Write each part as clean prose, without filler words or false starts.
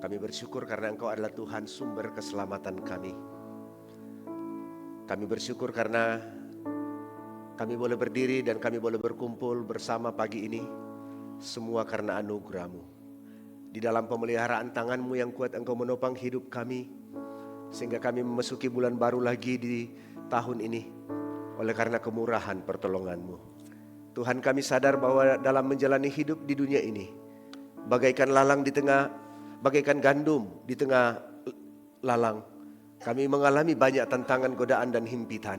Kami bersyukur karena Engkau adalah Tuhan sumber keselamatan kami. Kami bersyukur karena kami boleh berdiri dan kami boleh berkumpul bersama pagi ini. Semua karena anugerah-Mu. Di dalam pemeliharaan tangan-Mu yang kuat Engkau menopang hidup kami. Sehingga kami memasuki bulan baru lagi di tahun ini. Oleh karena kemurahan pertolongan-Mu. Tuhan, kami sadar bahwa dalam menjalani hidup di dunia ini, bagaikan gandum di tengah lalang, kami mengalami banyak tantangan, godaan dan himpitan.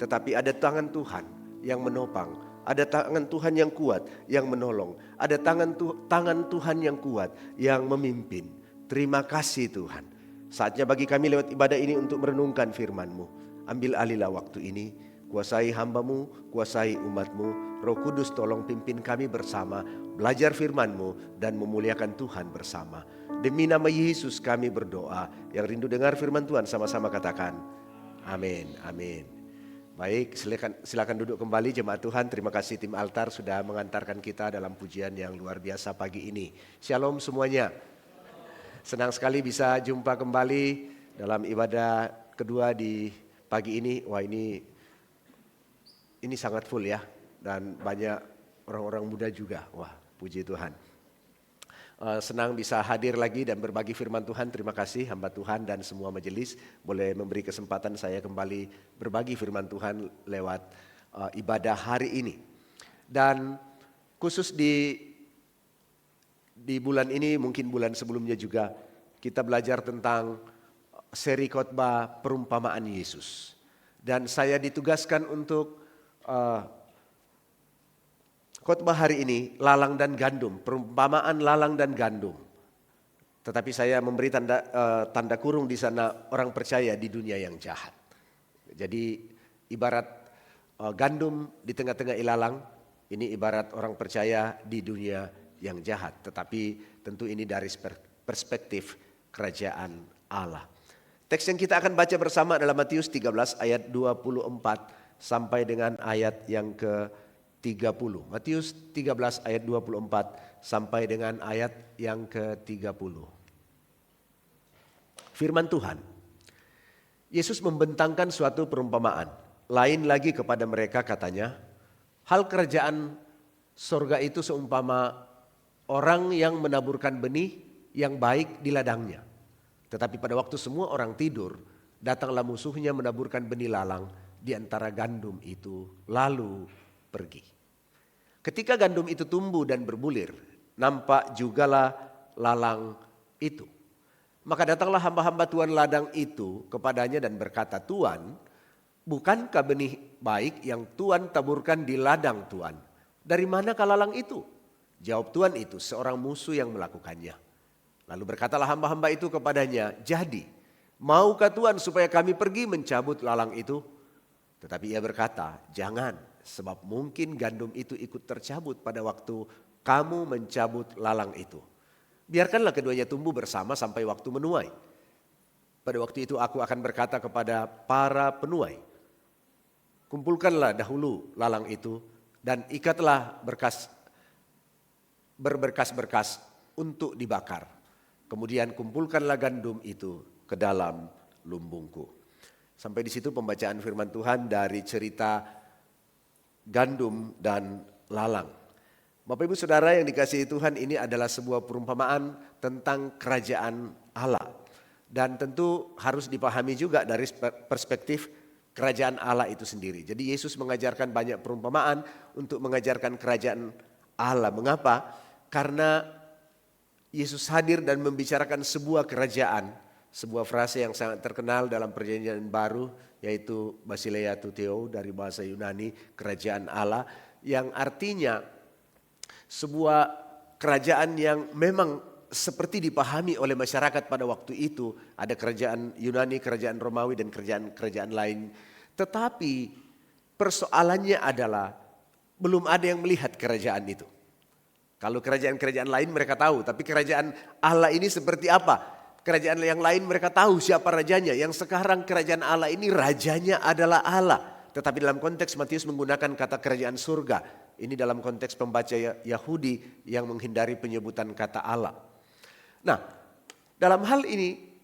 Tetapi ada tangan Tuhan yang menopang, ada tangan Tuhan yang kuat yang menolong, ada tangan Tuhan yang kuat yang memimpin. Terima kasih Tuhan. Saatnya bagi kami lewat ibadah ini untuk merenungkan firman-Mu. Ambil alihlah waktu ini, kuasai hamba-Mu, kuasai umat-Mu. Roh Kudus tolong pimpin kami bersama, belajar firman-Mu dan memuliakan Tuhan bersama. Demi nama Yesus kami berdoa. Yang rindu dengar firman Tuhan sama-sama katakan amin, amin. Baik, silakan duduk kembali jemaat Tuhan. Terima kasih tim altar sudah mengantarkan kita dalam pujian yang luar biasa pagi ini. Shalom semuanya. Senang sekali bisa jumpa kembali dalam ibadah kedua di pagi ini. Wah, ini sangat full ya. Dan banyak orang-orang muda juga. Wah, puji Tuhan. Senang bisa hadir lagi dan berbagi firman Tuhan. Terima kasih hamba Tuhan dan semua majelis boleh memberi kesempatan saya kembali berbagi firman Tuhan lewat ibadah hari ini. Dan khusus di bulan ini, mungkin bulan sebelumnya juga, kita belajar tentang seri khotbah perumpamaan Yesus. Dan saya ditugaskan untuk khotbah hari ini, lalang dan gandum, perumpamaan lalang dan gandum. Tetapi saya memberi tanda kurung di sana, orang percaya di dunia yang jahat. Jadi ibarat gandum di tengah-tengah ilalang, ini ibarat orang percaya di dunia yang jahat. Tetapi tentu ini dari perspektif kerajaan Allah. Teks yang kita akan baca bersama adalah Matius 13 ayat 24 sampai dengan ayat yang ke-30. Matius 13 ayat 24 sampai dengan ayat yang ke-30. Firman Tuhan. Yesus membentangkan suatu perumpamaan. Lain lagi kepada mereka katanya, hal kerajaan sorga itu seumpama orang yang menaburkan benih yang baik di ladangnya. Tetapi pada waktu semua orang tidur, datanglah musuhnya menaburkan benih lalang di antara gandum itu, lalu pergi. Ketika gandum itu tumbuh dan berbulir, nampak jugalah lalang itu. Maka datanglah hamba-hamba Tuhan ladang itu kepadanya dan berkata, Tuan, bukankah benih baik yang Tuan taburkan di ladang Tuan? Dari manakah lalang itu? Jawab Tuan itu, seorang musuh yang melakukannya. Lalu berkatalah hamba-hamba itu kepadanya, jadi, maukah Tuan supaya kami pergi mencabut lalang itu? Tetapi ia berkata, jangan, sebab mungkin gandum itu ikut tercabut pada waktu kamu mencabut lalang itu. Biarkanlah keduanya tumbuh bersama sampai waktu menuai. Pada waktu itu aku akan berkata kepada para penuai, kumpulkanlah dahulu lalang itu dan ikatlah berberkas-berkas untuk dibakar. Kemudian kumpulkanlah gandum itu ke dalam lumbungku. Sampai di situ pembacaan firman Tuhan dari cerita gandum dan lalang. Bapak Ibu Saudara yang dikasihi Tuhan, ini adalah sebuah perumpamaan tentang kerajaan Allah. Dan tentu harus dipahami juga dari perspektif kerajaan Allah itu sendiri. Jadi Yesus mengajarkan banyak perumpamaan untuk mengajarkan kerajaan Allah. Mengapa? Karena Yesus hadir dan membicarakan sebuah kerajaan, sebuah frase yang sangat terkenal dalam perjanjian baru, yaitu Basileia Theo dari bahasa Yunani, kerajaan Allah, yang artinya sebuah kerajaan yang memang seperti dipahami oleh masyarakat pada waktu itu. Ada kerajaan Yunani, kerajaan Romawi, dan kerajaan lain. Tetapi persoalannya adalah belum ada yang melihat kerajaan itu. Kalau kerajaan-kerajaan lain mereka tahu, tapi kerajaan Allah ini seperti apa? Kerajaan yang lain mereka tahu siapa rajanya. Yang sekarang kerajaan Allah ini rajanya adalah Allah. Tetapi dalam konteks Matius menggunakan kata kerajaan surga. Ini dalam konteks pembaca Yahudi yang menghindari penyebutan kata Allah. Nah, Dalam hal ini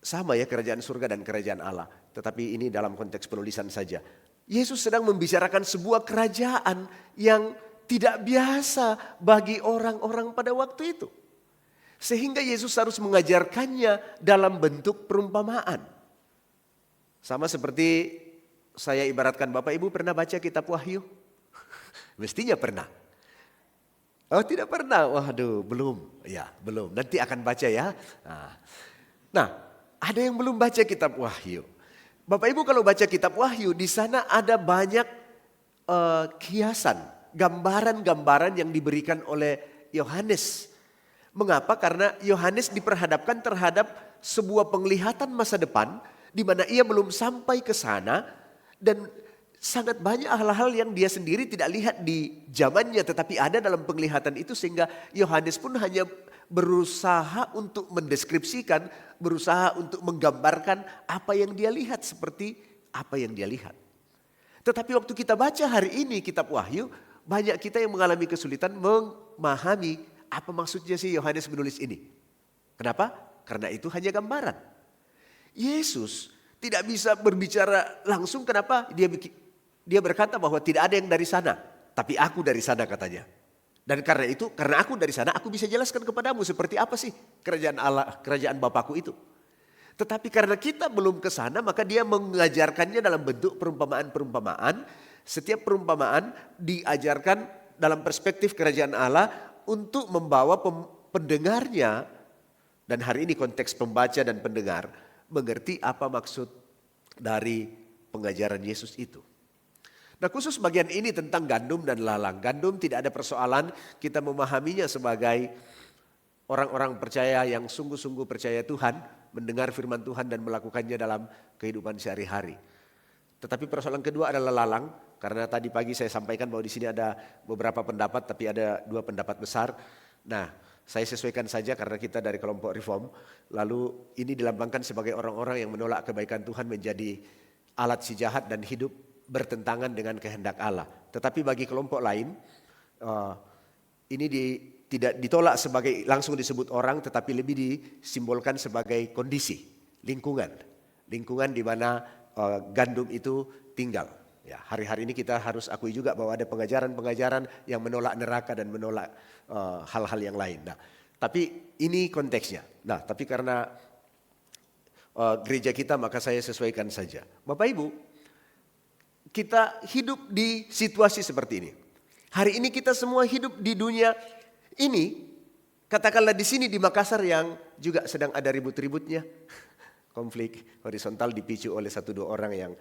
sama ya kerajaan surga dan kerajaan Allah. Tetapi ini dalam konteks penulisan saja. Yesus sedang membicarakan sebuah kerajaan yang tidak biasa bagi orang-orang pada waktu itu. Sehingga Yesus harus mengajarkannya dalam bentuk perumpamaan. Sama seperti saya ibaratkan, Bapak Ibu pernah baca kitab Wahyu? Mestinya pernah. Oh tidak pernah, waduh belum. Ya belum, nanti akan baca ya. Nah ada yang belum baca kitab Wahyu. Bapak Ibu kalau baca kitab Wahyu, di sana ada banyak kiasan, gambaran-gambaran yang diberikan oleh Yohanes. Mengapa? Karena Yohanes diperhadapkan terhadap sebuah penglihatan masa depan di mana ia belum sampai ke sana dan sangat banyak hal-hal yang dia sendiri tidak lihat di zamannya tetapi ada dalam penglihatan itu sehingga Yohanes pun hanya berusaha untuk mendeskripsikan, berusaha untuk menggambarkan apa yang dia lihat seperti apa yang dia lihat. Tetapi waktu kita baca hari ini kitab Wahyu, banyak kita yang mengalami kesulitan memahami apa maksudnya sih Yohanes menulis ini. Kenapa? Karena itu hanya gambaran. Yesus tidak bisa berbicara langsung, kenapa? Dia berkata bahwa tidak ada yang dari sana, tapi aku dari sana katanya. Dan karena itu, karena aku dari sana, aku bisa jelaskan kepadamu seperti apa sih kerajaan Allah, kerajaan Bapakku itu. Tetapi karena kita belum ke sana, maka dia mengajarkannya dalam bentuk perumpamaan-perumpamaan. Setiap perumpamaan diajarkan dalam perspektif kerajaan Allah untuk membawa pendengarnya, dan hari ini konteks pembaca dan pendengar, mengerti apa maksud dari pengajaran Yesus itu. Nah khusus bagian ini tentang gandum dan lalang. Gandum tidak ada persoalan, kita memahaminya sebagai orang-orang percaya yang sungguh-sungguh percaya Tuhan, mendengar firman Tuhan dan melakukannya dalam kehidupan sehari-hari. Tetapi persoalan kedua adalah lalang, karena tadi pagi saya sampaikan bahwa di sini ada beberapa pendapat, tapi ada 2 pendapat besar. Nah, saya sesuaikan saja karena kita dari kelompok Reform. Lalu ini dilambangkan sebagai orang-orang yang menolak kebaikan Tuhan menjadi alat si jahat dan hidup bertentangan dengan kehendak Allah. Tetapi bagi kelompok lain, ini tidak ditolak sebagai langsung disebut orang, tetapi lebih disimbolkan sebagai kondisi, lingkungan. Lingkungan di mana gandum itu tinggal. Ya, hari-hari ini kita harus akui juga bahwa ada pengajaran-pengajaran yang menolak neraka dan menolak hal-hal yang lain. Nah, tapi ini konteksnya. Nah, tapi karena gereja kita maka saya sesuaikan saja. Bapak Ibu, kita hidup di situasi seperti ini. Hari ini kita semua hidup di dunia ini, katakanlah di sini di Makassar yang juga sedang ada ribut-ributnya. Konflik horizontal dipicu oleh 1-2 orang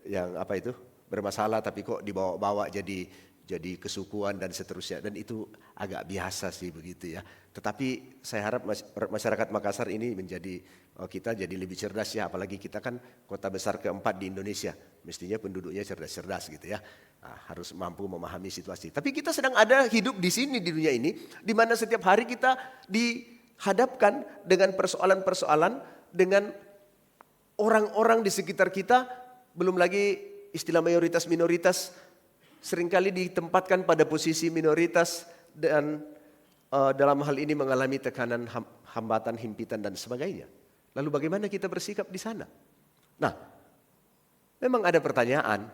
yang apa itu bermasalah tapi kok dibawa-bawa jadi kesukuan dan seterusnya, dan itu agak biasa sih begitu ya. Tetapi saya harap masyarakat Makassar ini kita jadi lebih cerdas ya, apalagi kita kan kota besar keempat di Indonesia, mestinya penduduknya cerdas-cerdas gitu ya. Nah, harus mampu memahami situasi. Tapi kita sedang ada hidup di sini di dunia ini, di mana setiap hari kita dihadapkan dengan persoalan-persoalan dengan orang-orang di sekitar kita, belum lagi istilah mayoritas-minoritas seringkali ditempatkan pada posisi minoritas dan dalam hal ini mengalami tekanan, hambatan, himpitan dan sebagainya. Lalu bagaimana kita bersikap di sana? Nah, memang ada pertanyaan,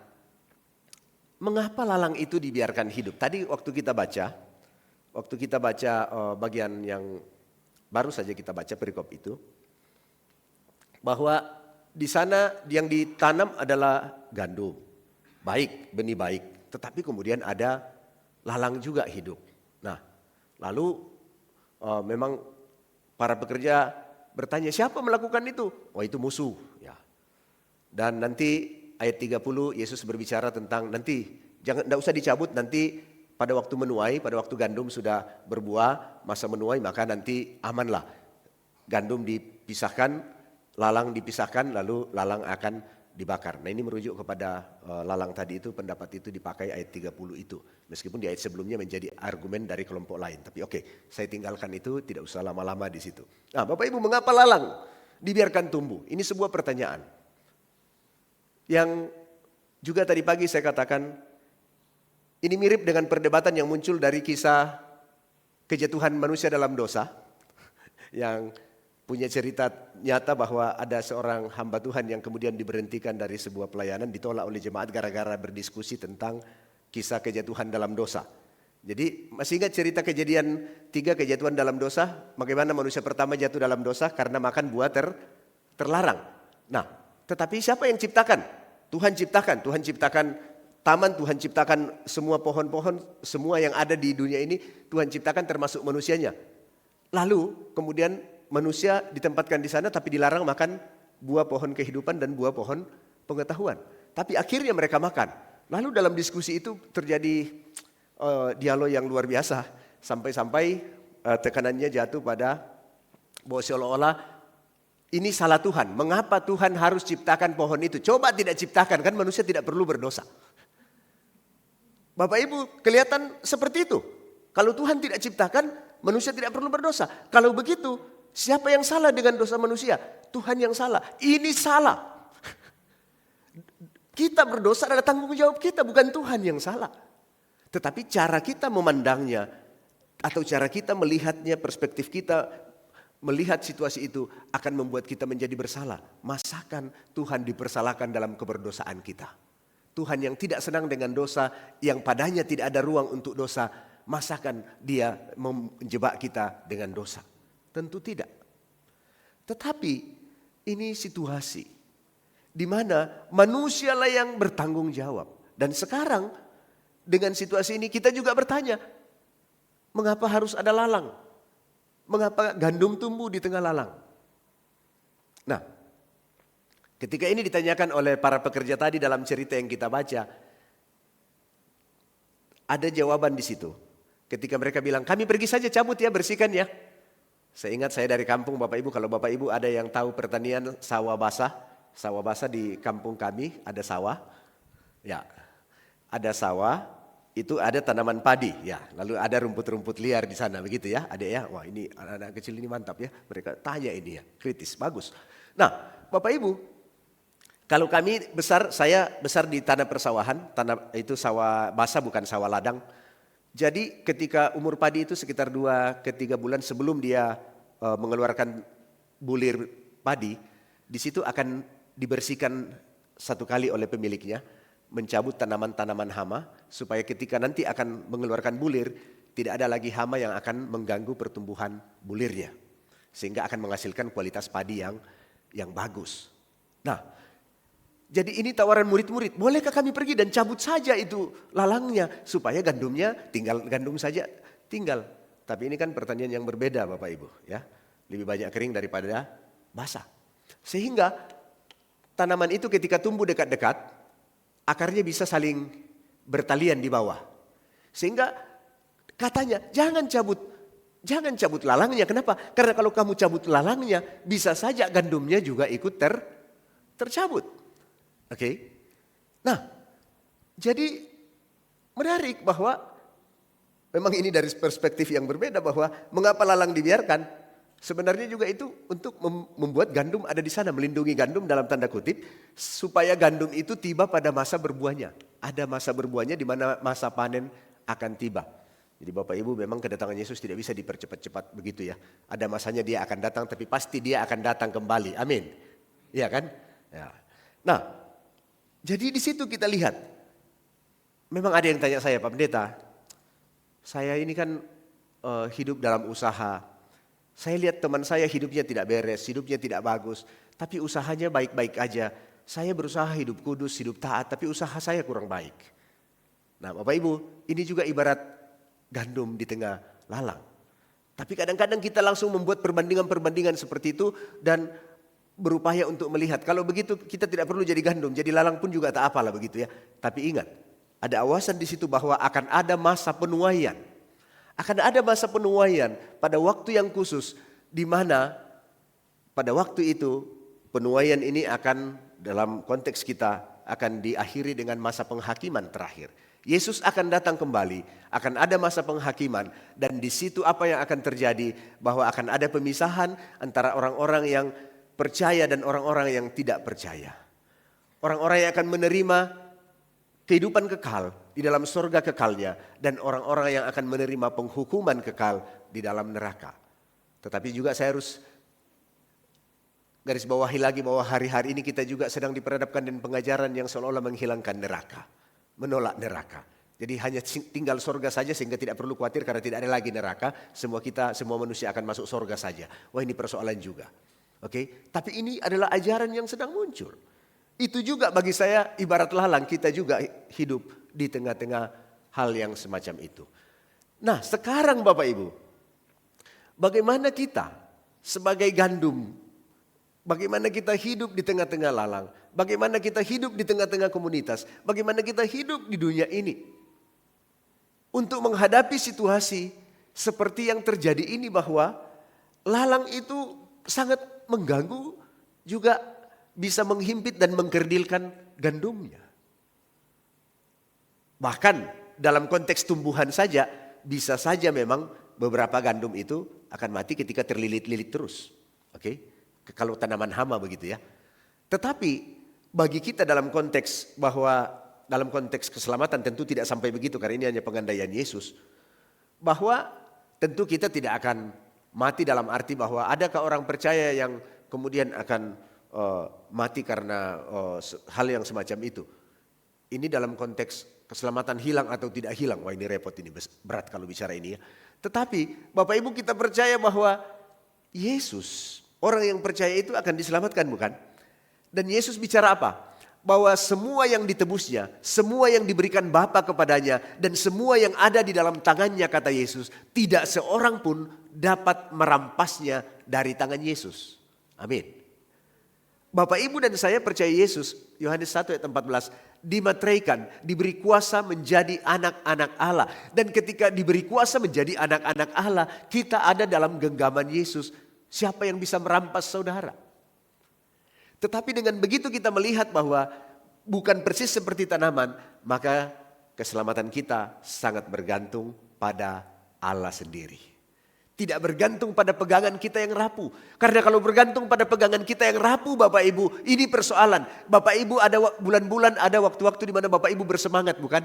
mengapa lalang itu dibiarkan hidup? Tadi waktu kita baca bagian yang baru saja kita baca perikop itu, bahwa di sana yang ditanam adalah gandum, baik, benih baik, tetapi kemudian ada lalang juga hidup. Nah, lalu memang para pekerja bertanya, siapa melakukan itu? Oh, itu musuh. Ya. Dan nanti ayat 30 Yesus berbicara tentang nanti tidak usah dicabut, nanti pada waktu menuai, pada waktu gandum sudah berbuah, masa menuai, maka nanti amanlah. Gandum dipisahkan, lalang dipisahkan, lalu lalang akan dibakar. Nah ini merujuk kepada lalang tadi itu, pendapat itu dipakai ayat 30 itu. Meskipun di ayat sebelumnya menjadi argumen dari kelompok lain. Tapi oke, saya tinggalkan itu, tidak usah lama-lama di situ. Nah Bapak Ibu, mengapa lalang dibiarkan tumbuh? Ini sebuah pertanyaan. Yang juga tadi pagi saya katakan, ini mirip dengan perdebatan yang muncul dari kisah kejatuhan manusia dalam dosa. yang punya cerita nyata bahwa ada seorang hamba Tuhan yang kemudian diberhentikan dari sebuah pelayanan, ditolak oleh jemaat gara-gara berdiskusi tentang kisah kejatuhan dalam dosa. Jadi masih ingat cerita kejadian 3 kejatuhan dalam dosa? Bagaimana manusia pertama jatuh dalam dosa karena makan buah terlarang. Nah, tetapi siapa yang ciptakan? Tuhan ciptakan. Tuhan ciptakan taman, Tuhan ciptakan semua pohon-pohon, semua yang ada di dunia ini Tuhan ciptakan termasuk manusianya. Lalu kemudian manusia ditempatkan di sana tapi dilarang makan buah pohon kehidupan dan buah pohon pengetahuan. Tapi akhirnya mereka makan. Lalu dalam diskusi itu terjadi dialog yang luar biasa. Sampai-sampai tekanannya jatuh pada bahwa seolah-olah ini salah Tuhan. Mengapa Tuhan harus ciptakan pohon itu? Coba tidak ciptakan, kan manusia tidak perlu berdosa. Bapak Ibu kelihatan seperti itu. Kalau Tuhan tidak ciptakan, manusia tidak perlu berdosa. Kalau begitu, siapa yang salah dengan dosa manusia? Tuhan yang salah. Ini salah. Kita berdosa adalah tanggung jawab kita, bukan Tuhan yang salah. Tetapi cara kita memandangnya, atau cara kita melihatnya, perspektif kita melihat situasi itu akan membuat kita menjadi bersalah. Masakan Tuhan dipersalahkan dalam keberdosaan kita? Tuhan yang tidak senang dengan dosa, yang padanya tidak ada ruang untuk dosa, masakan dia menjebak kita dengan dosa? Tentu tidak. Tetapi ini situasi di mana manusialah yang bertanggung jawab. Dan sekarang dengan situasi ini kita juga bertanya, mengapa harus ada lalang? Mengapa gandum tumbuh di tengah lalang? Nah, ketika ini ditanyakan oleh para pekerja tadi dalam cerita yang kita baca, ada jawaban di situ. Ketika mereka bilang, kami pergi saja cabut ya, bersihkan ya. Saya ingat saya dari kampung Bapak Ibu, kalau Bapak Ibu ada yang tahu pertanian sawah basah di kampung kami ada sawah. Ya, ada sawah. Itu ada tanaman padi, ya. Lalu ada rumput-rumput liar di sana, begitu ya, adek ya. Wah ini anak-anak kecil ini mantap ya. Mereka tanya ini ya, kritis, bagus. Nah, Bapak Ibu, kalau kami saya besar di tanah persawahan, tanah itu sawah basah bukan sawah ladang. Jadi ketika umur padi itu sekitar 2 ke 3 bulan sebelum dia mengeluarkan bulir padi, di situ akan dibersihkan 1 kali oleh pemiliknya. Mencabut tanaman-tanaman hama supaya ketika nanti akan mengeluarkan bulir tidak ada lagi hama yang akan mengganggu pertumbuhan bulirnya sehingga akan menghasilkan kualitas padi yang bagus. Nah, jadi ini tawaran murid-murid, bolehkah kami pergi dan cabut saja itu lalangnya supaya gandumnya tinggal gandum saja tinggal. Tapi ini kan pertanian yang berbeda Bapak Ibu ya. Lebih banyak kering daripada basah. Sehingga tanaman itu ketika tumbuh dekat-dekat akarnya bisa saling bertalian di bawah. Sehingga katanya jangan cabut lalangnya. Kenapa? Karena kalau kamu cabut lalangnya bisa saja gandumnya juga ikut tercabut. Oke. Nah, jadi menarik bahwa memang ini dari perspektif yang berbeda bahwa mengapa lalang dibiarkan? Sebenarnya juga itu untuk membuat gandum ada di sana, melindungi gandum dalam tanda kutip, supaya gandum itu tiba pada masa berbuahnya. Ada masa berbuahnya di mana masa panen akan tiba. Jadi Bapak Ibu memang kedatangan Yesus tidak bisa dipercepat-cepat begitu ya. Ada masanya dia akan datang, tapi pasti dia akan datang kembali. Amin. Iya kan? Ya. Nah, jadi di situ kita lihat. Memang ada yang tanya saya, Pak Pendeta, saya ini kan hidup dalam usaha. Saya lihat teman saya hidupnya tidak beres, hidupnya tidak bagus. Tapi usahanya baik-baik aja. Saya berusaha hidup kudus, hidup taat, tapi usaha saya kurang baik. Nah Bapak Ibu, ini juga ibarat gandum di tengah lalang. Tapi kadang-kadang kita langsung membuat perbandingan-perbandingan seperti itu dan berupaya untuk melihat. Kalau begitu kita tidak perlu jadi gandum, jadi lalang pun juga tak apalah begitu ya. Tapi ingat, ada awasan di situ bahwa akan ada masa penuaian. Akan ada masa penuaian pada waktu yang khusus di mana pada waktu itu penuaian ini akan dalam konteks kita akan diakhiri dengan masa penghakiman terakhir. Yesus akan datang kembali, akan ada masa penghakiman dan di situ apa yang akan terjadi bahwa akan ada pemisahan antara orang-orang yang percaya dan orang-orang yang tidak percaya. Orang-orang yang akan menerima kehidupan kekal di dalam surga kekalnya dan orang-orang yang akan menerima penghukuman kekal di dalam neraka. Tetapi juga saya harus garis bawahi lagi bahwa hari-hari ini kita juga sedang diperhadapkan dengan pengajaran yang seolah-olah menghilangkan neraka, menolak neraka. Jadi hanya tinggal sorga saja sehingga tidak perlu khawatir karena tidak ada lagi neraka. Semua manusia akan masuk sorga saja. Wah, ini persoalan juga. Oke, tapi ini adalah ajaran yang sedang muncul. Itu juga bagi saya ibarat lalang, kita juga hidup di tengah-tengah hal yang semacam itu. Nah, sekarang Bapak Ibu, bagaimana kita sebagai gandum, bagaimana kita hidup di tengah-tengah lalang, bagaimana kita hidup di tengah-tengah komunitas, bagaimana kita hidup di dunia ini. Untuk menghadapi situasi seperti yang terjadi ini, bahwa lalang itu sangat mengganggu, juga bisa menghimpit dan mengkerdilkan gandumnya. Bahkan dalam konteks tumbuhan saja, bisa saja memang beberapa gandum itu akan mati ketika terlilit-lilit terus. Oke? Kalau tanaman hama begitu ya. Tetapi bagi kita dalam konteks keselamatan tentu tidak sampai begitu, karena ini hanya pengandaian Yesus. Bahwa tentu kita tidak akan mati dalam arti bahwa adakah orang percaya yang kemudian akan mati karena hal yang semacam itu. Ini dalam konteks keselamatan hilang atau tidak hilang. Wah, ini repot, ini berat kalau bicara ini ya. Tetapi Bapak Ibu, kita percaya bahwa Yesus, orang yang percaya itu akan diselamatkan, bukan? Dan Yesus bicara apa? Bahwa semua yang ditebusnya, semua yang diberikan Bapa kepadanya, dan semua yang ada di dalam tangannya, kata Yesus, tidak seorang pun dapat merampasnya dari tangan Yesus. Amin. Bapak Ibu dan saya percaya Yesus, Yohanes 1 ayat 14, dimateraikan, diberi kuasa menjadi anak-anak Allah. Dan ketika diberi kuasa menjadi anak-anak Allah, kita ada dalam genggaman Yesus. Siapa yang bisa merampas saudara? Tetapi dengan begitu kita melihat bahwa bukan persis seperti tanaman, maka keselamatan kita sangat bergantung pada Allah sendiri. Tidak bergantung pada pegangan kita yang rapuh. Karena kalau bergantung pada pegangan kita yang rapuh, Bapak Ibu, ini persoalan. Bapak Ibu, ada bulan-bulan, ada waktu-waktu di mana Bapak Ibu bersemangat, bukan?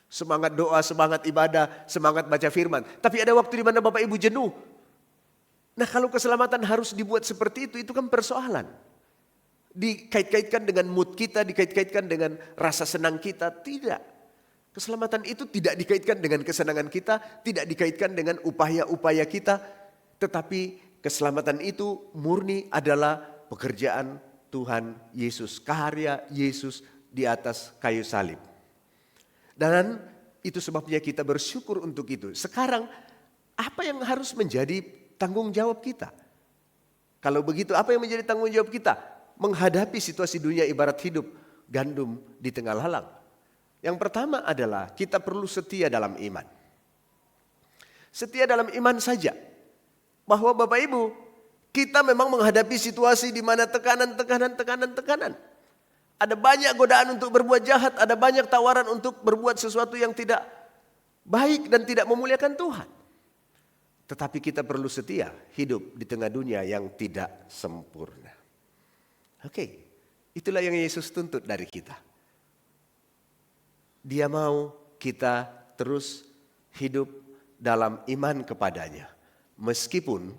Semangat doa, semangat ibadah, semangat baca firman. Tapi ada waktu di mana Bapak Ibu jenuh. Nah, kalau keselamatan harus dibuat seperti itu kan persoalan. Dikait-kaitkan dengan mood kita, dikait-kaitkan dengan rasa senang kita. Tidak. Keselamatan itu tidak dikaitkan dengan kesenangan kita, tidak dikaitkan dengan upaya-upaya kita. Tetapi keselamatan itu murni adalah pekerjaan Tuhan Yesus, karya Yesus di atas kayu salib. Dan itu sebabnya kita bersyukur untuk itu. Sekarang apa yang harus menjadi tanggung jawab kita? Kalau begitu, apa yang menjadi tanggung jawab kita? Menghadapi situasi dunia ibarat hidup gandum di tengah lalang. Yang pertama adalah kita perlu setia dalam iman. Setia dalam iman saja. Bahwa Bapak Ibu, kita memang menghadapi situasi di mana tekanan. Ada banyak godaan untuk berbuat jahat, ada banyak tawaran untuk berbuat sesuatu yang tidak baik dan tidak memuliakan Tuhan. Tetapi kita perlu setia hidup di tengah dunia yang tidak sempurna. Oke, itulah yang Yesus tuntut dari kita. Dia mau kita terus hidup dalam iman kepadanya. Meskipun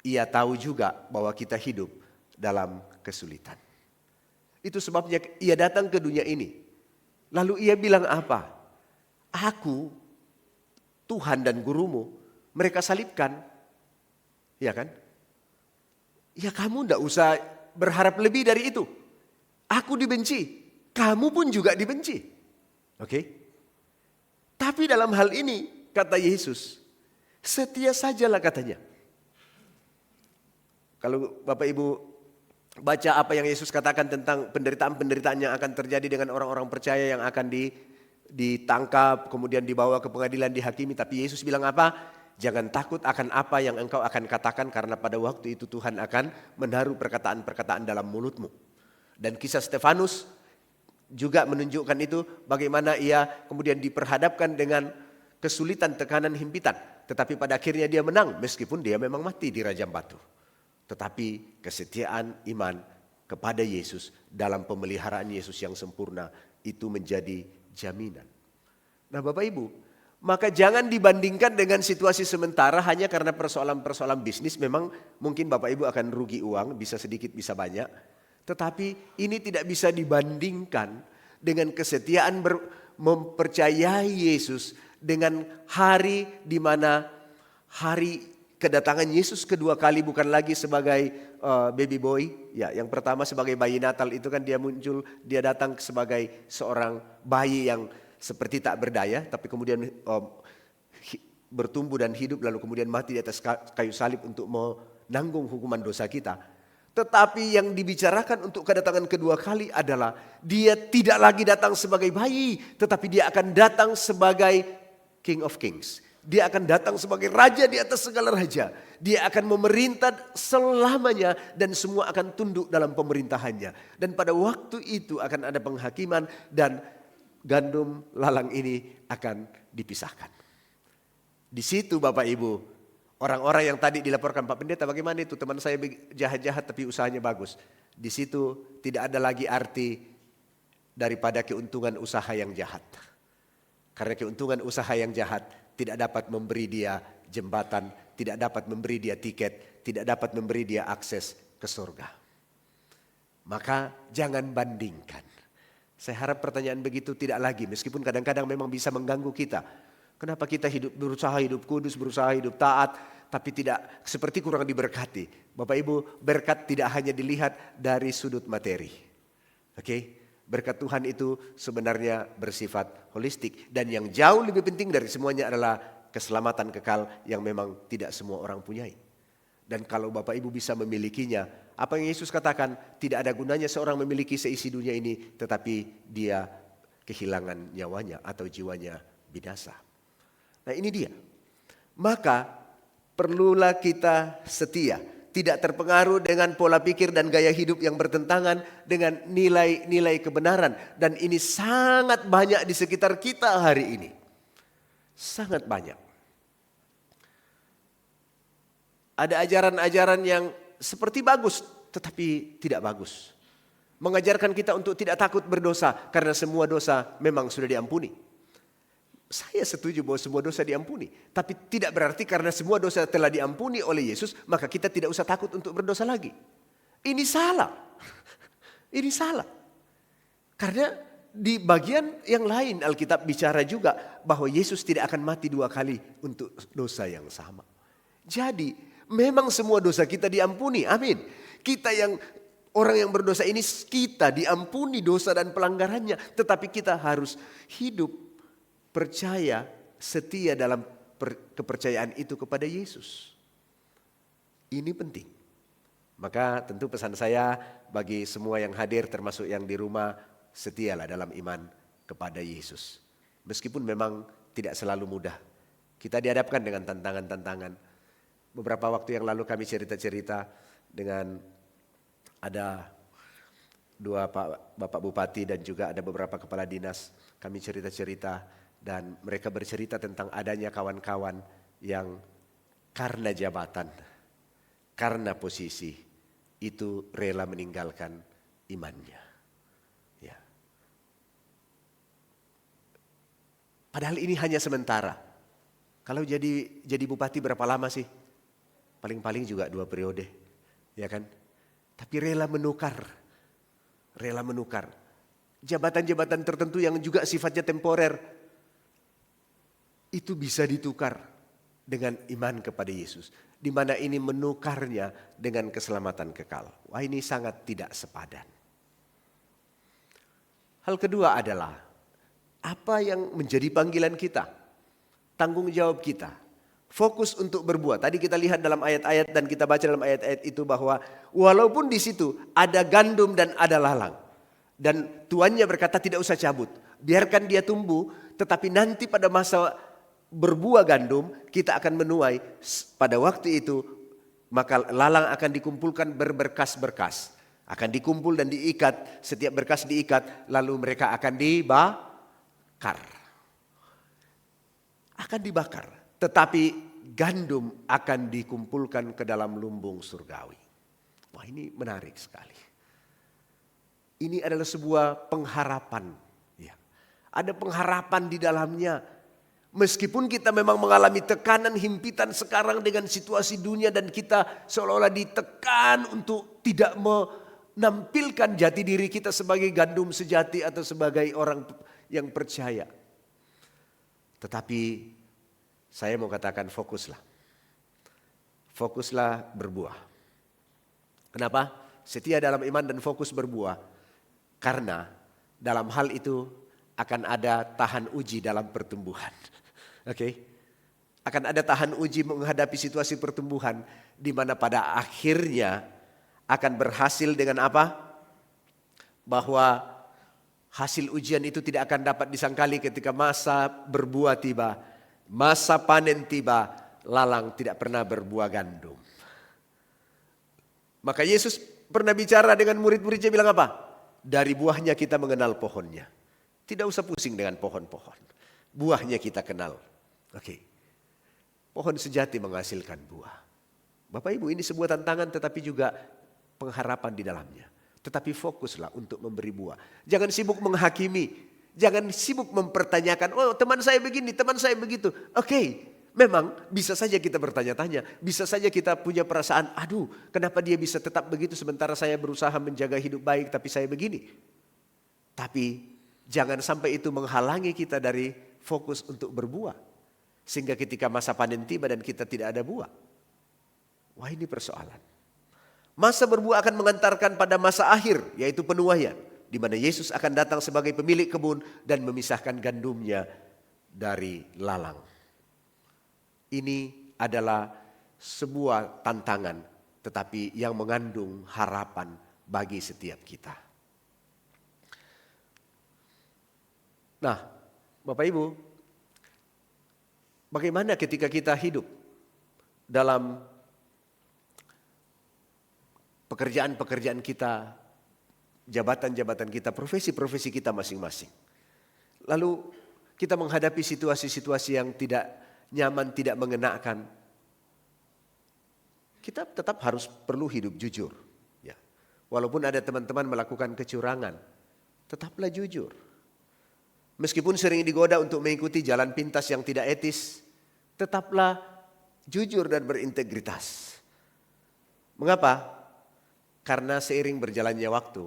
ia tahu juga bahwa kita hidup dalam kesulitan. Itu sebabnya ia datang ke dunia ini. Lalu ia bilang apa? Aku, Tuhan dan gurumu, mereka salibkan. Ya kan? Ya, kamu tidak usah berharap lebih dari itu. Aku dibenci, kamu pun juga dibenci. Oke? Tapi dalam hal ini, kata Yesus, setia sajalah katanya. Kalau Bapak Ibu baca apa yang Yesus katakan tentang penderitaan-penderitaan yang akan terjadi dengan orang-orang percaya yang akan ditangkap, kemudian dibawa ke pengadilan, dihakimi. Tapi Yesus bilang apa? Jangan takut akan apa yang engkau akan katakan, karena pada waktu itu Tuhan akan menaruh perkataan-perkataan dalam mulutmu. Dan kisah Stefanus juga menunjukkan itu, bagaimana ia kemudian diperhadapkan dengan kesulitan, tekanan, himpitan. Tetapi pada akhirnya dia menang, meskipun dia memang mati di rajam batu. Tetapi kesetiaan iman kepada Yesus dalam pemeliharaan Yesus yang sempurna itu menjadi jaminan. Nah Bapak Ibu, Maka jangan dibandingkan dengan situasi sementara hanya karena persoalan-persoalan bisnis. Memang mungkin Bapak Ibu akan rugi uang, bisa sedikit bisa banyak. Tetapi ini tidak bisa dibandingkan dengan kesetiaan mempercayai Yesus dengan hari di mana hari kedatangan Yesus kedua kali bukan lagi sebagai baby boy. Ya, yang pertama sebagai bayi Natal itu kan dia muncul, dia datang sebagai seorang bayi yang seperti tak berdaya, tapi kemudian bertumbuh dan hidup lalu kemudian mati di atas kayu salib untuk menanggung hukuman dosa kita. Tetapi yang dibicarakan untuk kedatangan kedua kali adalah dia tidak lagi datang sebagai bayi, tetapi dia akan datang sebagai King of Kings. Dia akan datang sebagai raja di atas segala raja. Dia akan memerintah selamanya dan semua akan tunduk dalam pemerintahannya. Dan pada waktu itu akan ada penghakiman dan gandum lalang ini akan dipisahkan. Di situ Bapak Ibu, orang-orang yang tadi dilaporkan, Pak Pendeta bagaimana itu teman saya jahat-jahat tapi usahanya bagus. Di situ tidak ada lagi arti daripada keuntungan usaha yang jahat. Karena keuntungan usaha yang jahat tidak dapat memberi dia jembatan, tidak dapat memberi dia tiket, tidak dapat memberi dia akses ke surga. Maka jangan bandingkan. Saya harap pertanyaan begitu tidak lagi, meskipun kadang-kadang memang bisa mengganggu kita. Kenapa kita berusaha hidup kudus, berusaha hidup taat, tapi tidak seperti kurang diberkati. Bapak Ibu, berkat tidak hanya dilihat dari sudut materi. Oke? Berkat Tuhan itu sebenarnya bersifat holistik. Dan yang jauh lebih penting dari semuanya adalah keselamatan kekal yang memang tidak semua orang punyai. Dan kalau Bapak Ibu bisa memilikinya, apa yang Yesus katakan, tidak ada gunanya seorang memiliki seisi dunia ini, tetapi dia kehilangan nyawanya atau jiwanya binasa. Nah ini dia. Maka perlulah kita setia. Tidak terpengaruh dengan pola pikir dan gaya hidup yang bertentangan dengan nilai-nilai kebenaran. Dan ini sangat banyak di sekitar kita hari ini. Sangat banyak. Ada ajaran-ajaran yang seperti bagus tetapi tidak bagus. Mengajarkan kita untuk tidak takut berdosa karena semua dosa memang sudah diampuni. Saya setuju bahwa semua dosa diampuni. Tapi tidak berarti karena semua dosa telah diampuni oleh Yesus maka kita tidak usah takut untuk berdosa lagi. Ini salah. Ini salah. Karena di bagian yang lain Alkitab bicara juga bahwa Yesus tidak akan mati dua kali untuk dosa yang sama. Jadi memang semua dosa kita diampuni, amin. Kita yang orang yang berdosa ini kita diampuni dosa dan pelanggarannya. Tetapi kita harus hidup percaya, setia dalam kepercayaan itu kepada Yesus. Ini penting. Maka tentu pesan saya bagi semua yang hadir termasuk yang di rumah, setialah dalam iman kepada Yesus. Meskipun memang tidak selalu mudah. Kita dihadapkan dengan tantangan-tantangan. Beberapa waktu yang lalu kami cerita-cerita dengan ada dua Bapak Bupati dan juga ada beberapa kepala dinas. Kami cerita-cerita dan mereka bercerita tentang adanya kawan-kawan yang karena jabatan, karena posisi itu rela meninggalkan imannya. Ya. Padahal ini hanya sementara. Kalau jadi bupati berapa lama sih? Paling-paling juga 2 periode, ya kan? Tapi rela menukar jabatan-jabatan tertentu yang juga sifatnya temporer itu bisa ditukar dengan iman kepada Yesus, di mana ini menukarnya dengan keselamatan kekal. Wah, ini sangat tidak sepadan. Hal kedua adalah apa yang menjadi panggilan kita, tanggung jawab kita. Fokus untuk berbuat. Tadi kita lihat dalam ayat-ayat dan kita baca dalam ayat-ayat itu bahwa walaupun di situ ada gandum dan ada lalang. Dan tuannya berkata tidak usah cabut. Biarkan dia tumbuh, tetapi nanti pada masa berbuah gandum kita akan menuai. Pada waktu itu maka lalang akan dikumpulkan berberkas-berkas. Akan dikumpul dan diikat, setiap berkas diikat lalu mereka akan dibakar. Akan dibakar. Tetapi gandum akan dikumpulkan ke dalam lumbung surgawi. Wah, ini menarik sekali. Ini adalah sebuah pengharapan. Ya. Ada pengharapan di dalamnya. Meskipun kita memang mengalami tekanan, himpitan sekarang dengan situasi dunia dan kita seolah-olah ditekan untuk tidak menampilkan jati diri kita sebagai gandum sejati atau sebagai orang yang percaya. Tetapi saya mau katakan fokuslah. Fokuslah berbuah. Kenapa? Setia dalam iman dan fokus berbuah. Karena dalam hal itu akan ada tahan uji dalam pertumbuhan. Oke, akan ada tahan uji menghadapi situasi pertumbuhan di mana pada akhirnya akan berhasil dengan apa? Bahwa hasil ujian itu tidak akan dapat disangkali ketika masa berbuah tiba, masa panen tiba, lalang tidak pernah berbuah gandum. Maka Yesus pernah bicara dengan murid-muridnya bilang apa? Dari buahnya kita mengenal pohonnya. Tidak usah pusing dengan pohon-pohon. Buahnya kita kenal. Oke. Pohon sejati menghasilkan buah. Bapak Ibu, ini sebuah tantangan tetapi juga pengharapan di dalamnya. Tetapi fokuslah untuk memberi buah. Jangan sibuk menghakimi. Jangan sibuk mempertanyakan, oh teman saya begini, teman saya begitu. Oke, memang bisa saja kita bertanya-tanya. Bisa saja kita punya perasaan, aduh kenapa dia bisa tetap begitu sementara saya berusaha menjaga hidup baik tapi saya begini. Tapi jangan sampai itu menghalangi kita dari fokus untuk berbuah. Sehingga ketika masa panen tiba dan kita tidak ada buah. Wah, ini persoalan. Masa berbuah akan mengantarkan pada masa akhir, yaitu penuaian. Di mana Yesus akan datang sebagai pemilik kebun dan memisahkan gandumnya dari lalang. Ini adalah sebuah tantangan, tetapi yang mengandung harapan bagi setiap kita. Nah, Bapak Ibu, bagaimana ketika kita hidup dalam pekerjaan-pekerjaan kita, jabatan-jabatan kita, profesi-profesi kita masing-masing. Lalu kita menghadapi situasi-situasi yang tidak nyaman, tidak mengenakan. Kita tetap harus perlu hidup jujur. Ya. Walaupun ada teman-teman melakukan kecurangan, tetaplah jujur. Meskipun sering digoda untuk mengikuti jalan pintas yang tidak etis, tetaplah jujur dan berintegritas. Mengapa? Karena seiring berjalannya waktu,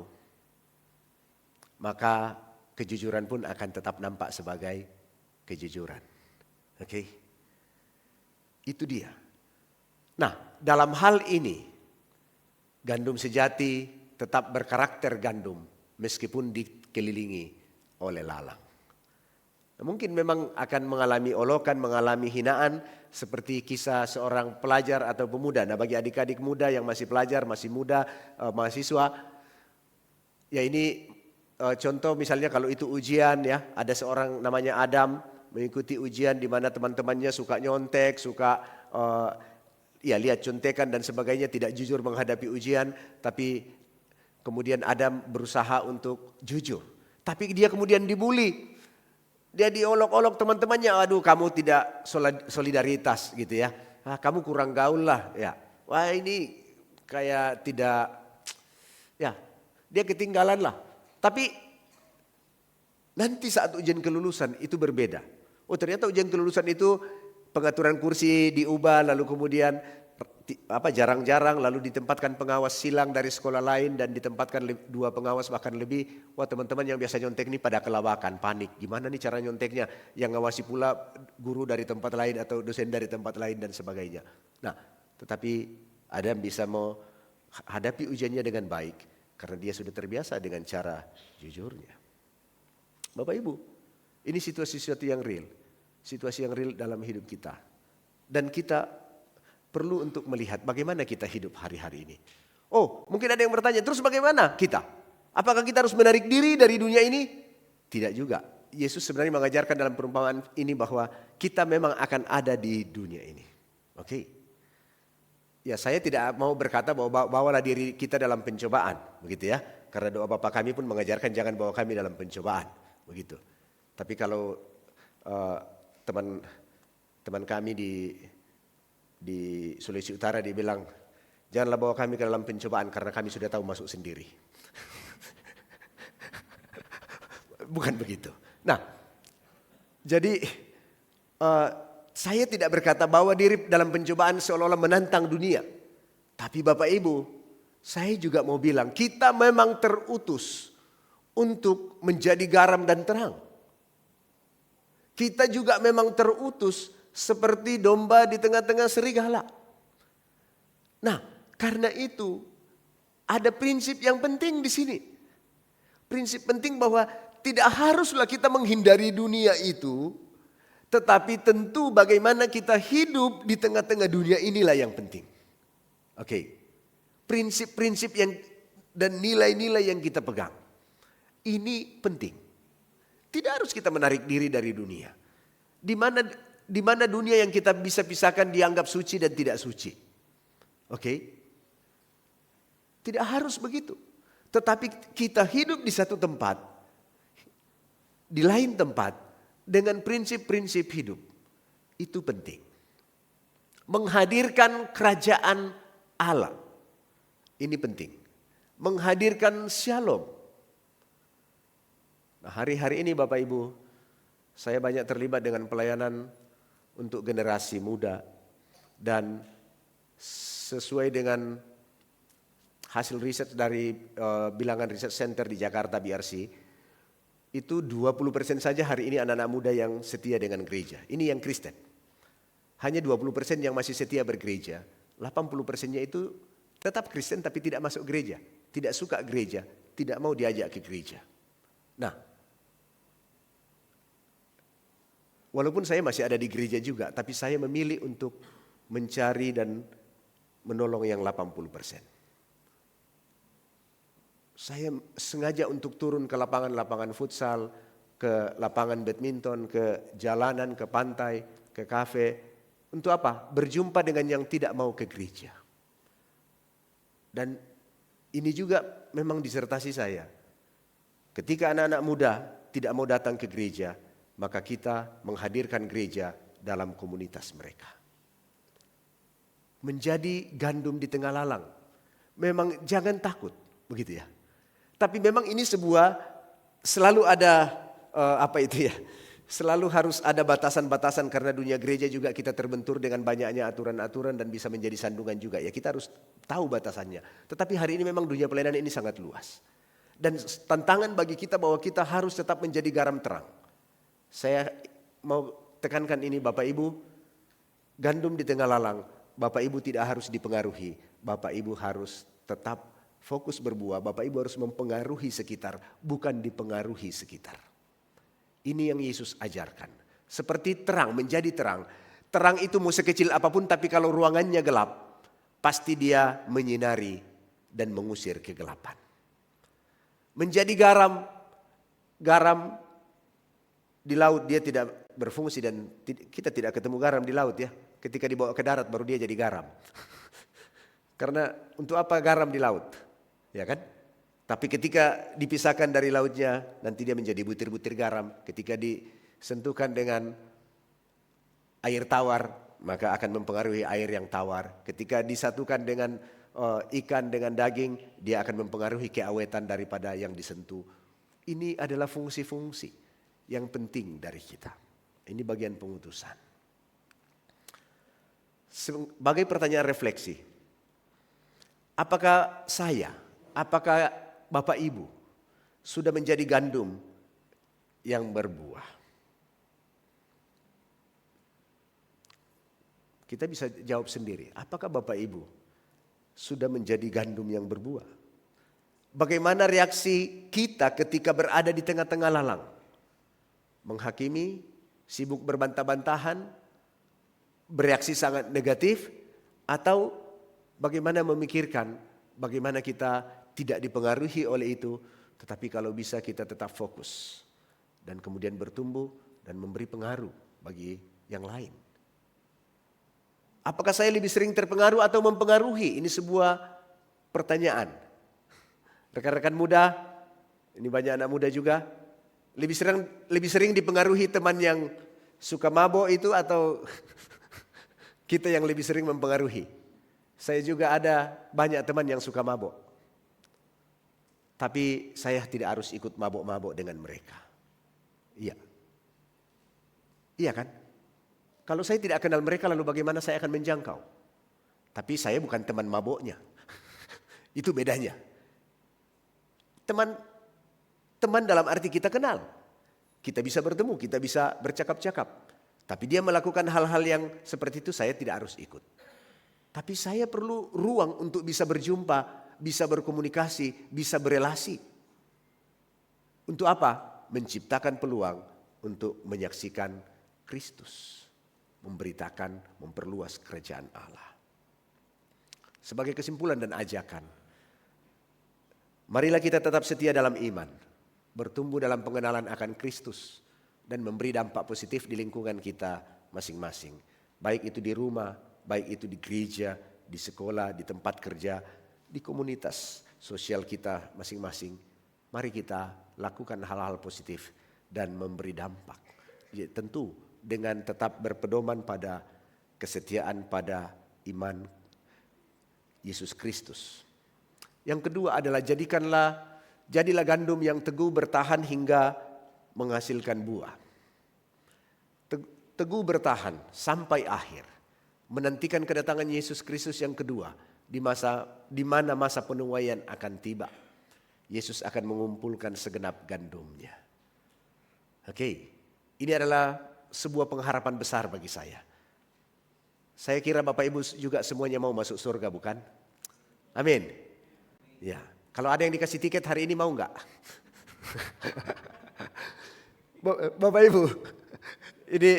maka kejujuran pun akan tetap nampak sebagai kejujuran. Oke? Itu dia. Nah, dalam hal ini, gandum sejati tetap berkarakter gandum meskipun dikelilingi oleh lalang. Mungkin memang akan mengalami olokan, mengalami hinaan seperti kisah seorang pelajar atau pemuda. Nah, bagi adik-adik muda yang masih pelajar, masih muda, mahasiswa, ya ini contoh misalnya kalau itu ujian ya, ada seorang namanya Adam mengikuti ujian di mana teman-temannya suka nyontek, suka ya lihat contekan dan sebagainya, tidak jujur menghadapi ujian, tapi kemudian Adam berusaha untuk jujur. Tapi dia kemudian dibully. Dia diolok-olok teman-temannya, aduh kamu tidak solidaritas gitu ya. Ah, kamu kurang gaul lah ya. Wah ini kayak tidak, ya dia ketinggalan lah. Tapi nanti saat ujian kelulusan itu berbeda. Oh ternyata ujian kelulusan itu pengaturan kursi diubah lalu kemudian jarang-jarang lalu ditempatkan pengawas silang dari sekolah lain dan ditempatkan 2 pengawas bahkan lebih. Wah teman-teman yang biasa nyontek ini pada kelabakan, panik. Gimana nih cara nyonteknya? Yang ngawasi pula guru dari tempat lain atau dosen dari tempat lain dan sebagainya. Nah tetapi Adam bisa menghadapi ujiannya dengan baik karena dia sudah terbiasa dengan cara jujurnya. Bapak Ibu, ini situasi-situasi yang real. Situasi yang real dalam hidup kita. Dan kita perlu untuk melihat bagaimana kita hidup hari-hari ini. Oh, mungkin ada yang bertanya, terus bagaimana kita? Apakah kita harus menarik diri dari dunia ini? Tidak juga. Yesus sebenarnya mengajarkan dalam perumpamaan ini bahwa kita memang akan ada di dunia ini. Oke. Ya, saya tidak mau berkata bahwa bawalah diri kita dalam pencobaan, begitu ya. Karena doa Bapa kami pun mengajarkan jangan bawa kami dalam pencobaan, begitu. Tapi kalau teman kami di Sulawesi Utara dia bilang, janganlah bawa kami ke dalam pencobaan karena kami sudah tahu masuk sendiri. Bukan begitu. Nah, jadi saya tidak berkata bawa diri dalam pencobaan seolah-olah menantang dunia. Tapi Bapak Ibu, saya juga mau bilang kita memang terutus untuk menjadi garam dan terang. Kita juga memang terutus seperti domba di tengah-tengah serigala. Nah, karena itu ada prinsip yang penting di sini. Prinsip penting bahwa tidak haruslah kita menghindari dunia itu, tetapi tentu bagaimana kita hidup di tengah-tengah dunia inilah yang penting. Oke. Prinsip-prinsip yang dan nilai-nilai yang kita pegang. Ini penting. Tidak harus kita menarik diri dari dunia. Di mana dunia yang kita bisa pisahkan dianggap suci dan tidak suci. Oke? Tidak harus begitu. Tetapi kita hidup di satu tempat, di lain tempat, dengan prinsip-prinsip hidup. Itu penting. Menghadirkan kerajaan Allah. Ini penting. Menghadirkan shalom. Nah, hari-hari ini Bapak Ibu, saya banyak terlibat dengan pelayanan untuk generasi muda. Dan sesuai dengan hasil riset dari Bilangan Riset Center di Jakarta BRC, itu 20% saja hari ini anak-anak muda yang setia dengan gereja. Ini yang Kristen. Hanya 20% yang masih setia bergereja. 80%-nya itu tetap Kristen tapi tidak masuk gereja. Tidak suka gereja, tidak mau diajak ke gereja. Nah, walaupun saya masih ada di gereja juga, tapi saya memilih untuk mencari dan menolong yang 80%. Saya sengaja untuk turun ke lapangan-lapangan futsal, ke lapangan badminton, ke jalanan, ke pantai, ke kafe. Untuk apa? Berjumpa dengan yang tidak mau ke gereja. Dan ini juga memang disertasi saya. Ketika anak-anak muda tidak mau datang ke gereja, maka kita menghadirkan gereja dalam komunitas mereka. Menjadi gandum di tengah lalang. Memang jangan takut, begitu ya. Tapi memang ini selalu ada selalu harus ada batasan-batasan karena dunia gereja juga kita terbentur dengan banyaknya aturan-aturan dan bisa menjadi sandungan juga. Ya kita harus tahu batasannya. Tetapi hari ini memang dunia pelayanan ini sangat luas. Dan tantangan bagi kita bahwa kita harus tetap menjadi garam terang. Saya mau tekankan ini Bapak Ibu, gandum di tengah lalang, Bapak Ibu tidak harus dipengaruhi, Bapak Ibu harus tetap fokus berbuah, Bapak Ibu harus mempengaruhi sekitar, bukan dipengaruhi sekitar. Ini yang Yesus ajarkan. Seperti terang, menjadi terang. Terang itu mau sekecil apapun tapi kalau ruangannya gelap, pasti dia menyinari dan mengusir kegelapan. Menjadi garam di laut dia tidak berfungsi dan kita tidak ketemu garam di laut ya. Ketika dibawa ke darat baru dia jadi garam. Karena untuk apa garam di laut? Ya kan? Tapi ketika dipisahkan dari lautnya nanti dia menjadi butir-butir garam. Ketika disentuhkan dengan air tawar maka akan mempengaruhi air yang tawar. Ketika disatukan dengan ikan dengan daging dia akan mempengaruhi keawetan daripada yang disentuh. Ini adalah fungsi-fungsi yang penting dari kita. Ini bagian pengutusan. Sebagai pertanyaan refleksi. Apakah Bapak Ibu sudah menjadi gandum yang berbuah? Kita bisa jawab sendiri. Apakah Bapak Ibu sudah menjadi gandum yang berbuah? Bagaimana reaksi kita ketika berada di tengah-tengah lalang? Menghakimi, sibuk berbantah-bantahan, bereaksi sangat negatif, atau bagaimana memikirkan bagaimana kita tidak dipengaruhi oleh itu, tetapi kalau bisa kita tetap fokus dan kemudian bertumbuh dan memberi pengaruh bagi yang lain. Apakah saya lebih sering terpengaruh atau mempengaruhi? Ini sebuah pertanyaan. Rekan-rekan muda, ini banyak anak muda juga. Lebih sering dipengaruhi teman yang suka mabok itu atau kita yang lebih sering mempengaruhi? Saya juga ada banyak teman yang suka mabok. Tapi saya tidak harus ikut mabok-mabok dengan mereka. Iya. Iya kan? Kalau saya tidak kenal mereka lalu bagaimana saya akan menjangkau? Tapi saya bukan teman maboknya. Itu bedanya. Teman dalam arti kita kenal. Kita bisa bertemu, kita bisa bercakap-cakap. Tapi dia melakukan hal-hal yang seperti itu saya tidak harus ikut. Tapi saya perlu ruang untuk bisa berjumpa, bisa berkomunikasi, bisa berelasi. Untuk apa? Menciptakan peluang untuk menyaksikan Kristus. Memberitakan, memperluas kerajaan Allah. Sebagai kesimpulan dan ajakan, marilah kita tetap setia dalam iman, bertumbuh dalam pengenalan akan Kristus, dan memberi dampak positif di lingkungan kita masing-masing. Baik itu di rumah, baik itu di gereja, di sekolah, di tempat kerja, di komunitas sosial kita masing-masing. Mari kita lakukan hal-hal positif dan memberi dampak. Ya, tentu dengan tetap berpedoman pada kesetiaan pada iman Yesus Kristus. Yang kedua adalah jadilah gandum yang teguh bertahan hingga menghasilkan buah. Teguh bertahan sampai akhir. Menantikan kedatangan Yesus Kristus yang kedua di mana masa penuaian akan tiba. Yesus akan mengumpulkan segenap gandumnya. Oke, ini adalah sebuah pengharapan besar bagi saya. Saya kira Bapak Ibu juga semuanya mau masuk surga, bukan? Amin. Ya, kalau ada yang dikasih tiket hari ini mau enggak? Bapak Ibu, ini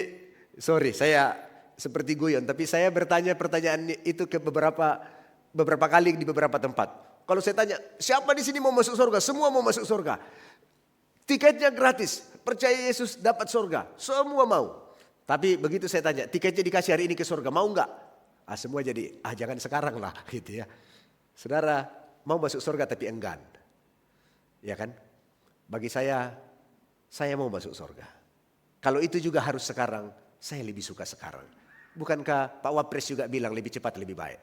sorry saya seperti guyon, tapi saya bertanya pertanyaan itu ke beberapa kali di beberapa tempat. Kalau saya tanya, siapa di sini mau masuk surga? Semua mau masuk surga. Tiketnya gratis, percaya Yesus dapat surga. Semua mau. Tapi begitu saya tanya, tiketnya dikasih hari ini ke surga, mau enggak? Semua jadi, jangan sekarang lah gitu ya. Saudara mau masuk surga tapi enggan. Ya kan? Bagi saya mau masuk surga. Kalau itu juga harus sekarang, saya lebih suka sekarang. Bukankah Pak Wapres juga bilang lebih cepat lebih baik?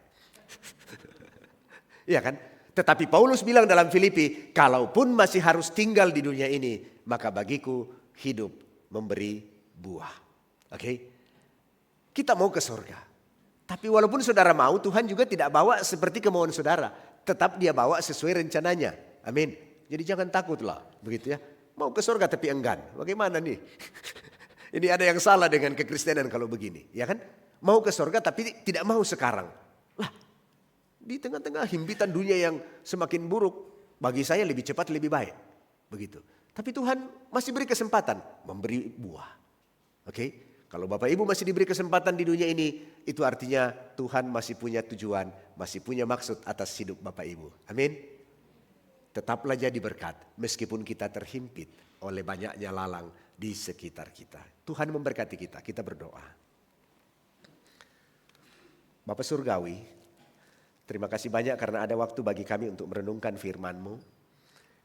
Iya kan? Tetapi Paulus bilang dalam Filipi, kalaupun masih harus tinggal di dunia ini, maka bagiku hidup memberi buah. Oke? Kita mau ke surga. Tapi walaupun saudara mau, Tuhan juga tidak bawa seperti kemauan saudara. Tetap dia bawa sesuai rencananya. Amin. Jadi jangan takutlah, begitu ya. Mau ke surga tapi enggan. Bagaimana nih? Ini ada yang salah dengan kekristenan kalau begini, ya kan? Mau ke surga tapi tidak mau sekarang. Lah, di tengah-tengah himpitan dunia yang semakin buruk, bagi saya lebih cepat lebih baik. Begitu. Tapi Tuhan masih beri kesempatan memberi buah. Oke? Kalau Bapak Ibu masih diberi kesempatan di dunia ini, itu artinya Tuhan masih punya tujuan, masih punya maksud atas hidup Bapak Ibu. Amin. Tetaplah jadi berkat meskipun kita terhimpit oleh banyaknya lalang di sekitar kita. Tuhan memberkati kita, kita berdoa. Bapak Surgawi, terima kasih banyak karena ada waktu bagi kami untuk merenungkan firman-Mu.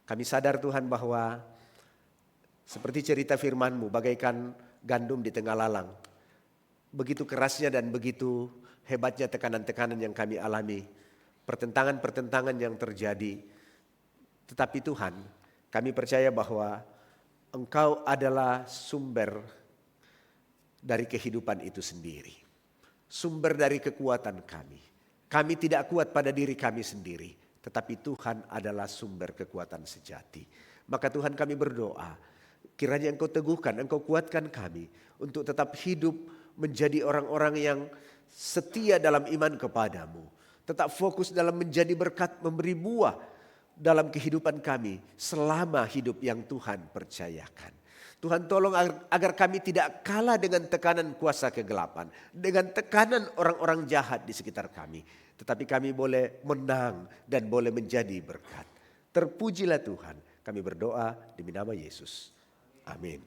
Kami sadar Tuhan bahwa seperti cerita firman-Mu bagaikan gandum di tengah lalang. Begitu kerasnya dan begitu hebatnya tekanan-tekanan yang kami alami. Pertentangan-pertentangan yang terjadi. Tetapi Tuhan, kami percaya bahwa Engkau adalah sumber dari kehidupan itu sendiri. Sumber dari kekuatan kami. Kami tidak kuat pada diri kami sendiri. Tetapi Tuhan adalah sumber kekuatan sejati. Maka Tuhan kami berdoa, kiranya Engkau teguhkan, Engkau kuatkan kami untuk tetap hidup menjadi orang-orang yang setia dalam iman kepadamu. Tetap fokus dalam menjadi berkat, memberi buah dalam kehidupan kami selama hidup yang Tuhan percayakan. Tuhan tolong agar kami tidak kalah dengan tekanan kuasa kegelapan, dengan tekanan orang-orang jahat di sekitar kami. Tetapi kami boleh menang dan boleh menjadi berkat. Terpujilah Tuhan. Kami berdoa demi nama Yesus. Amin.